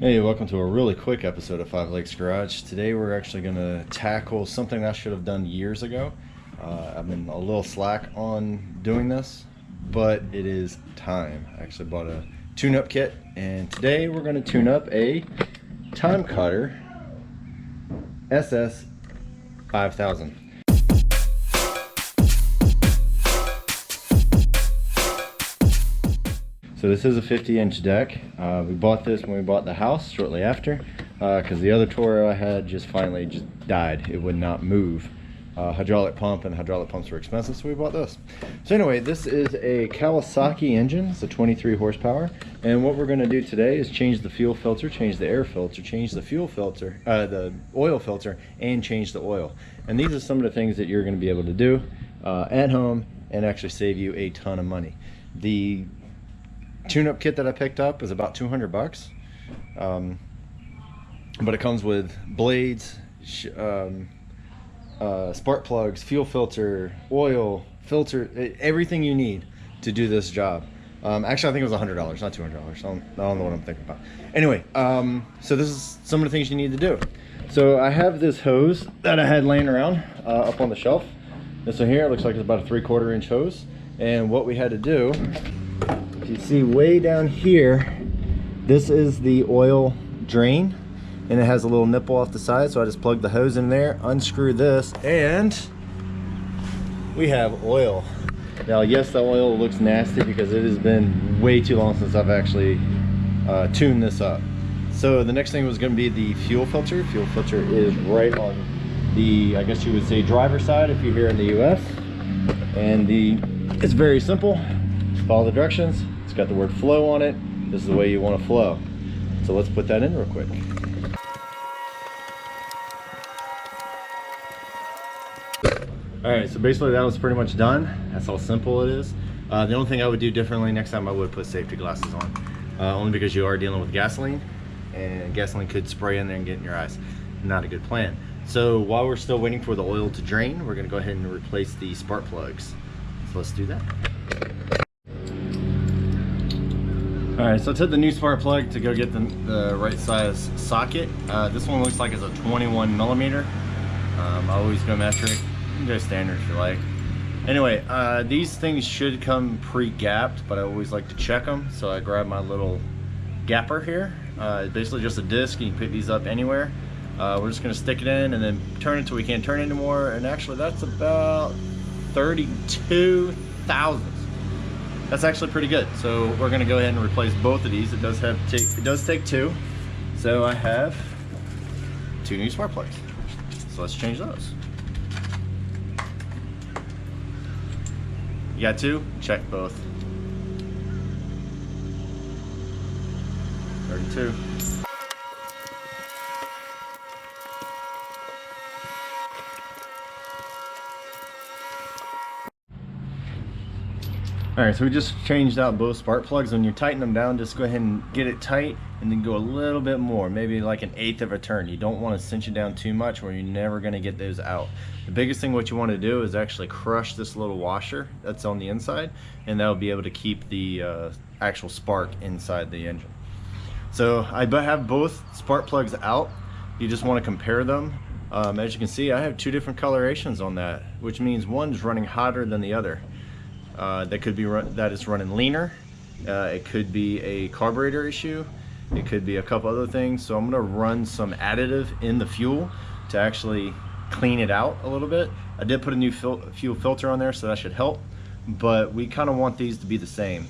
Hey, welcome to a really quick episode of Five Lakes Garage. Today we're actually going to tackle something I should have done years ago. I've been a little slack on doing this, but it is time. I actually bought a tune-up kit, and today we're going to tune up a time cutter SS5000. So this is a 50-inch deck. We bought this when we bought the house shortly after, because the other Toro I had just died. It would not move. Hydraulic pump, and hydraulic pumps were expensive, so we bought this. So anyway, this is a Kawasaki engine. It's a 23 horsepower, and what we're going to do today is change the fuel filter, change the air filter, change the fuel filter, the oil filter, and change the oil. And these are some of the things that you're going to be able to do at home and actually save you a ton of money. The tune-up kit that I picked up is about 200 bucks, but it comes with blades, spark plugs, fuel filter, oil filter, everything you need to do this job. Actually, I think it was $100, not $200. I don't know what I'm thinking about. Anyway, so this is some of the things you need to do. So I have this hose that I had laying around up on the shelf. This one here looks like it's about a 3/4 inch hose, and what we had to do, you see way down here, this is the oil drain, and it has a little nipple off the side, so I just plugged the hose in there, unscrew this, and we have oil. Now yes, the oil looks nasty because it has been way too long since I've actually tuned this up. So the next thing was going to be the fuel filter. Fuel filter is right on the, I guess you would say, driver's side if you're here in the US, and it's very simple. Follow the directions. It's got the word flow on it. This is the way you want to flow. So let's put that in real quick. Alright, so basically that was pretty much done. That's how simple it is. The only thing I would do differently next time, I would put safety glasses on. Only because you are dealing with gasoline, and gasoline could spray in there and get in your eyes. Not a good plan. So while we're still waiting for the oil to drain, we're going to go ahead and replace the spark plugs. So let's do that. Alright, so I took the new spark plug to go get the right size socket. This one looks like it's a 21 millimeter. I always go metric. You can go standard if you like. Anyway, these things should come pre-gapped, but I always like to check them. So I grab my little gapper here. It's basically just a disc. You can pick these up anywhere. We're just going to stick it in and then turn it until we can't turn it anymore. And actually that's about 32 thousandths. That's actually pretty good. So we're going to go ahead and replace both of these. It does take two. So I have two new spark plugs. So let's change those. You got two? Check both. 32. Alright, so we just changed out both spark plugs. When you tighten them down, just go ahead and get it tight and then go a little bit more, maybe like 1/8 of a turn. You don't want to cinch it down too much or you're never going to get those out. The biggest thing what you want to do is actually crush this little washer that's on the inside, and that'll be able to keep the actual spark inside the engine. So I have both spark plugs out. You just want to compare them. As you can see, I have two different colorations on that, which means one's running hotter than the other. That could be that it's running leaner. It could be a carburetor issue. It could be a couple other things. So I'm going to run some additive in the fuel to actually clean it out a little bit. I did put a new fuel filter on there, so that should help. But we kind of want these to be the same.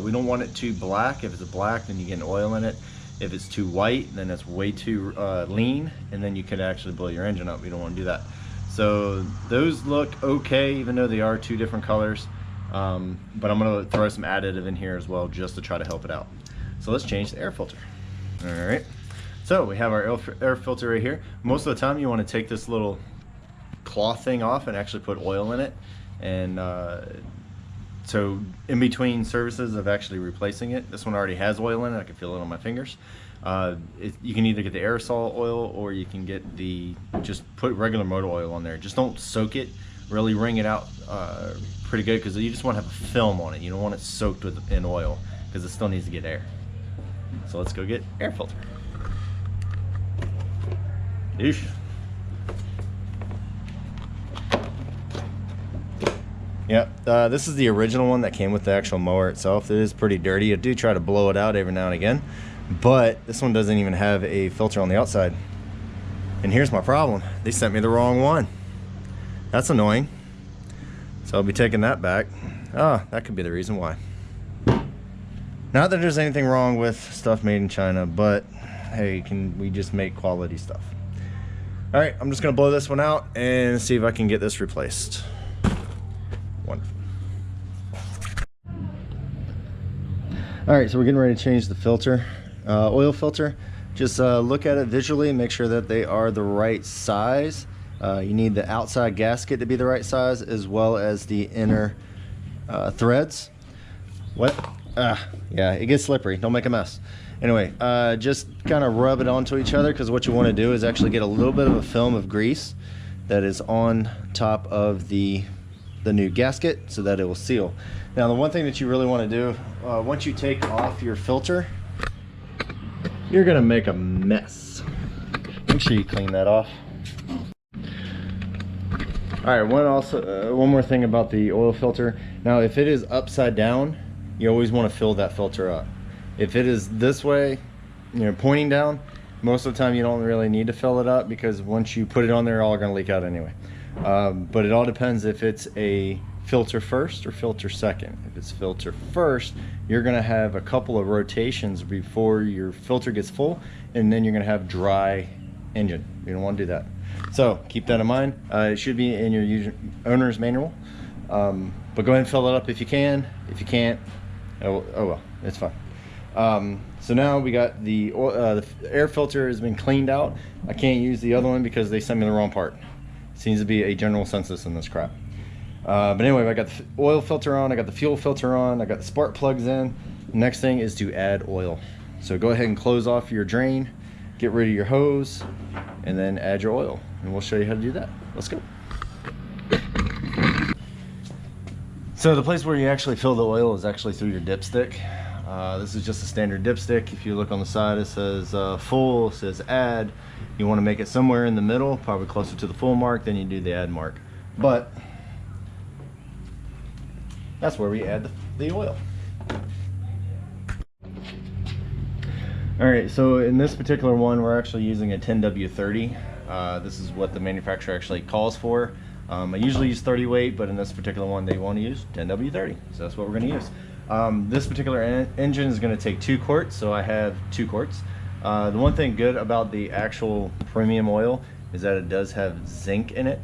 We don't want it too black. If it's black, then you get oil in it. If it's too white, then it's way too lean, and then you could actually blow your engine up. We don't want to do that. So those look okay, even though they are two different colors. But I'm going to throw some additive in here as well just to try to help it out. So let's change the air filter. Alright, so we have our air filter right here. Most of the time you want to take this little cloth thing off and actually put oil in it. And so in between services of actually replacing it, this one already has oil in it. I can feel it on my fingers. You can either get the aerosol oil or you can get just put regular motor oil on there. Just don't soak it, really wring it out pretty good, because you just want to have a film on it. You don't want it soaked in oil because it still needs to get air. So let's go get air filter. Eesh. Yep, this is the original one that came with the actual mower itself. It is pretty dirty. I do try to blow it out every now and again, but this one doesn't even have a filter on the outside. And here's my problem. They sent me the wrong one. That's annoying. So I'll be taking that back. Oh, that could be the reason why. Not that there's anything wrong with stuff made in China, but hey, we just make quality stuff. All right, I'm just gonna blow this one out and see if I can get this replaced. Wonderful. All right, so we're getting ready to change the filter, oil filter. Just look at it visually and make sure that they are the right size. You need the outside gasket to be the right size, as well as the inner threads. What? Yeah, it gets slippery. Don't make a mess. Anyway, just kind of rub it onto each other, because what you want to do is actually get a little bit of a film of grease that is on top of the new gasket so that it will seal. Now, the one thing that you really want to do, once you take off your filter, you're gonna make a mess. Make sure you clean that off. All right, one more thing about the oil filter. Now, if it is upside down, you always want to fill that filter up. If it is this way, pointing down, most of the time you don't really need to fill it up, because once you put it on there, all gonna leak out anyway. But it all depends if it's a filter first or filter second. If it's filter first, you're gonna have a couple of rotations before your filter gets full, and then you're gonna have dry engine. You don't want to do that. So keep that in mind. It should be in your owner's manual. But go ahead and fill it up if you can. If you can't, oh well, it's fine. So now we got the air filter has been cleaned out. I can't use the other one because they sent me the wrong part. Seems to be a general census in this crap. But anyway, I got the oil filter on, I got the fuel filter on, I got the spark plugs in. The next thing is to add oil. So go ahead and close off your drain, get rid of your hose, and then add your oil. And we'll show you how to do that. Let's go. So the place where you actually fill the oil is actually through your dipstick. This is just a standard dipstick. If you look on the side, it says full, it says add. You want to make it somewhere in the middle, probably closer to the full mark, then you do the add mark. But that's where we add the oil. All right, so in this particular one, we're actually using a 10W30. This is what the manufacturer actually calls for. I usually use 30 weight, but in this particular one, they want to use 10W30. So that's what we're going to use. This particular engine is going to take 2 quarts, so I have 2 quarts. The one thing good about the actual premium oil is that it does have zinc in it.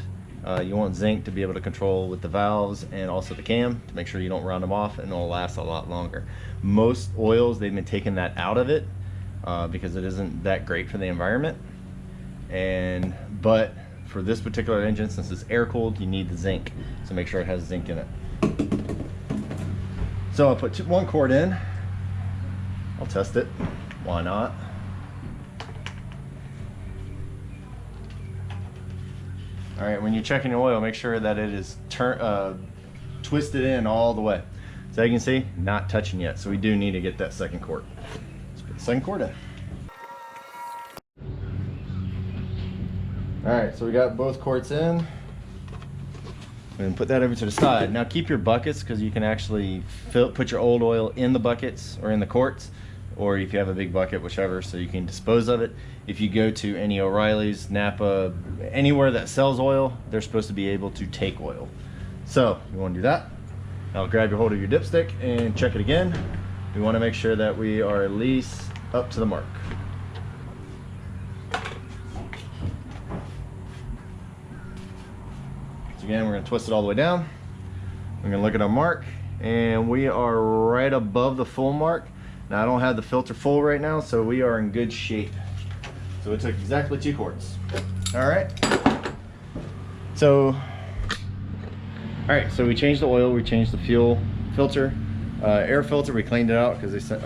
You want zinc to be able to control with the valves and also the cam to make sure you don't round them off, and it'll last a lot longer. Most oils, they've been taking that out of it because it isn't that great for the environment. But for this particular engine, since it's air cooled, you need the zinc, so make sure it has zinc in it. So I'll put 1 quart in. I'll test it. Why not? All right, when you're checking your oil, make sure that it is twisted in all the way. So you can see, not touching yet. So we do need to get that 2nd quart. Let's put the 2nd quart in. All right, so we got both quarts in. And put that over to the side. Now keep your buckets, because you can actually put your old oil in the buckets or in the quarts, or if you have a big bucket, whichever, so you can dispose of it. If you go to any O'Reilly's, Napa, anywhere that sells oil, they're supposed to be able to take oil. So you want to do that. Now grab your hold of your dipstick and check it again. We want to make sure that we are at least up to the mark. Again, we're going to twist it all the way down. We're going to look at our mark, and we are right above the full mark. Now I don't have the filter full right now, so we are in good shape. So it took exactly 2 quarts. All right. So we changed the oil, we changed the fuel filter, air filter. We cleaned it out because they sent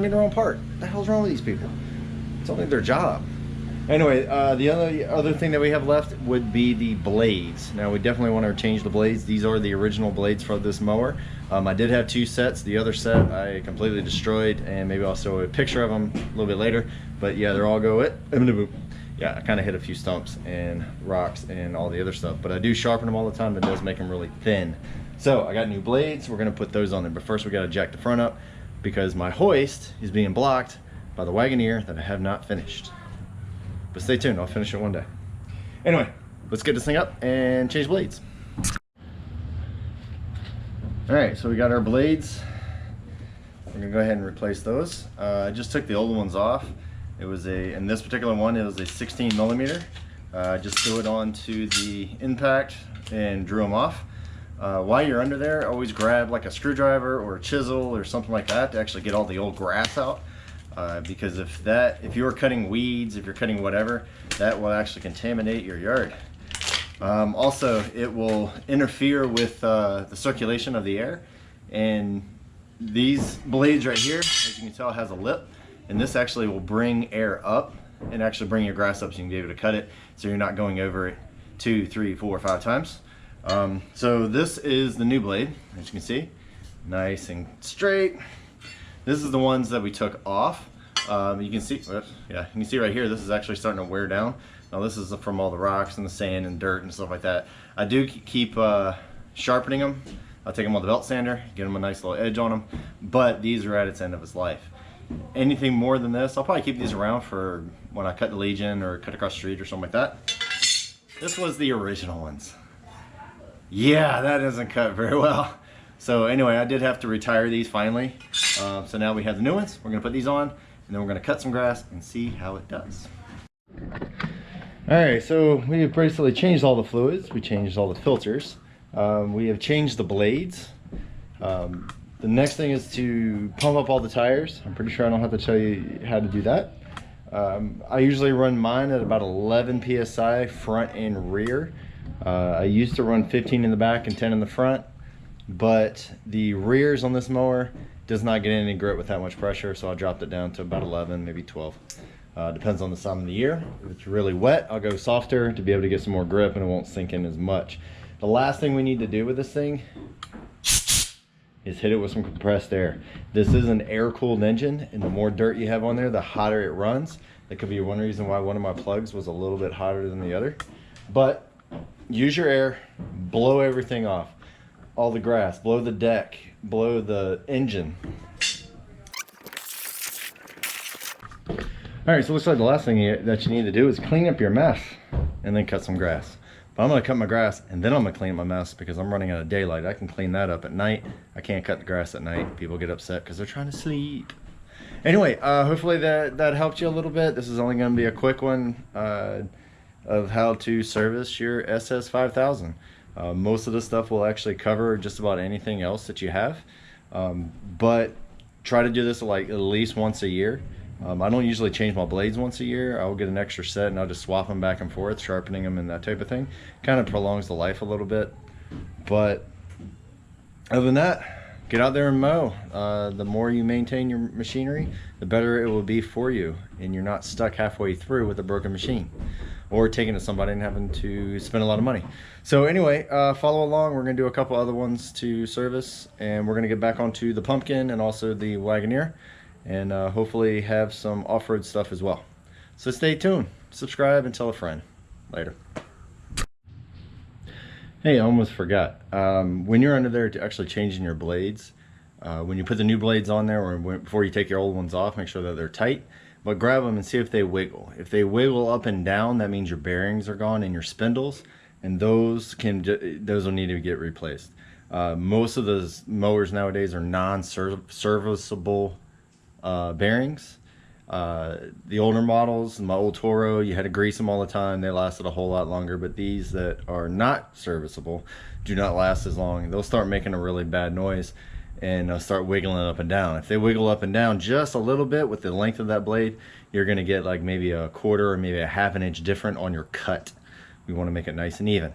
me the wrong part. What the hell's wrong with these people? It's only their job. Anyway, the other thing that we have left would be the blades. Now we definitely want to change the blades. These are the original blades for this mower. I did have 2 sets. The other set I completely destroyed, and maybe I'll show a picture of them a little bit later. But yeah, they're all go it. Yeah, I kind of hit a few stumps and rocks and all the other stuff, but I do sharpen them all the time. That does make them really thin. So I got new blades. We're gonna put those on there, but first we got to jack the front up because my hoist is being blocked by the Wagoneer that I have not finished. But stay tuned, I'll finish it one day. Anyway, let's get this thing up and change blades. All right, so we got our blades. We're gonna go ahead and replace those. I just took the old ones off. It was in this particular one, it was a 16 millimeter. Just threw it onto the impact and drew them off. While you're under there, always grab like a screwdriver or a chisel or something like that to actually get all the old grass out. Because if you're cutting weeds, if you're cutting whatever, that will actually contaminate your yard. Also, it will interfere with the circulation of the air. And these blades right here, as you can tell, has a lip. And this actually will bring air up and actually bring your grass up so you can be able to cut it so you're not going over it 2, 3, 4, 5 times. So this is the new blade, as you can see, nice and straight. This is the ones that we took off. You can see, yeah, you can see right here, this is actually starting to wear down. Now this is from all the rocks and the sand and dirt and stuff like that. I do keep sharpening them. I'll take them on the belt sander, get them a nice little edge on them, but these are at its end of its life. Anything more than this, I'll probably keep these around for when I cut the Legion or cut across the street or something like that. This was the original ones. Yeah, that doesn't cut very well. So anyway, I did have to retire these finally. So now we have the new ones. We're gonna put these on and then we're gonna cut some grass and see how it does. All right, so we have basically changed all the fluids. We changed all the filters. We have changed the blades. The next thing is to pump up all the tires. I'm pretty sure I don't have to tell you how to do that. I usually run mine at about 11 PSI front and rear. I used to run 15 in the back and 10 in the front, but the rears on this mower does not get any grip with that much pressure, so I dropped it down to about 11, maybe 12. Depends on the time of the year. If it's really wet, I'll go softer to be able to get some more grip and it won't sink in as much. The last thing we need to do with this thing is hit it with some compressed air. This is an air-cooled engine, and the more dirt you have on there, the hotter it runs. That could be one reason why one of my plugs was a little bit hotter than the other. But use your air, blow everything off. All the grass, blow the deck, blow the engine. All right, so it looks like the last thing that you need to do is clean up your mess and then cut some grass. But I'm gonna cut my grass and then I'm gonna clean up my mess because I'm running out of daylight. I can clean that up at night. I can't cut the grass at night. People get upset because they're trying to sleep. Anyway, hopefully that helped you a little bit. This is only gonna be a quick one of how to service your SS5000. Most of the stuff will actually cover just about anything else that you have. But try to do this like at least once a year. I don't usually change my blades once a year. I'll get an extra set and I'll just swap them back and forth, sharpening them and that type of thing. Kind of prolongs the life a little bit. But other than that, get out there and mow. The more you maintain your machinery, the better it will be for you. And you're not stuck halfway through with a broken machine or taking it to somebody and having to spend a lot of money. So anyway, follow along. We're gonna do a couple other ones to service and we're gonna get back onto the pumpkin and also the Wagoneer. And hopefully have some off-road stuff as well. So stay tuned, subscribe, and tell a friend. Later. Hey, I almost forgot. When you're under there to actually changing your blades, when you put the new blades on there or before you take your old ones off, make sure that they're tight. But grab them and see if they wiggle. If they wiggle up and down, that means your bearings are gone and your spindles, and those will need to get replaced. Most of those mowers nowadays are non-serviceable bearings. The older models, my old Toro, you had to grease them all the time. They lasted a whole lot longer, but these that are not serviceable do not last as long. They'll start making a really bad noise and they'll start wiggling up and down. If they wiggle up and down just a little bit with the length of that blade, you're going to get like maybe a quarter or maybe a half an inch different on your cut. We want to make it nice and even.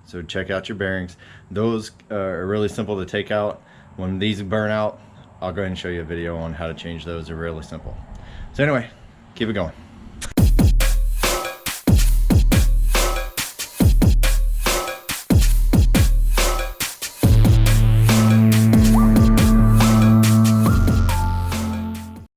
So check out your bearings. Those are really simple to take out. When these burn out, I'll go ahead and show you a video on how to change those. They're really simple. So anyway, keep it going.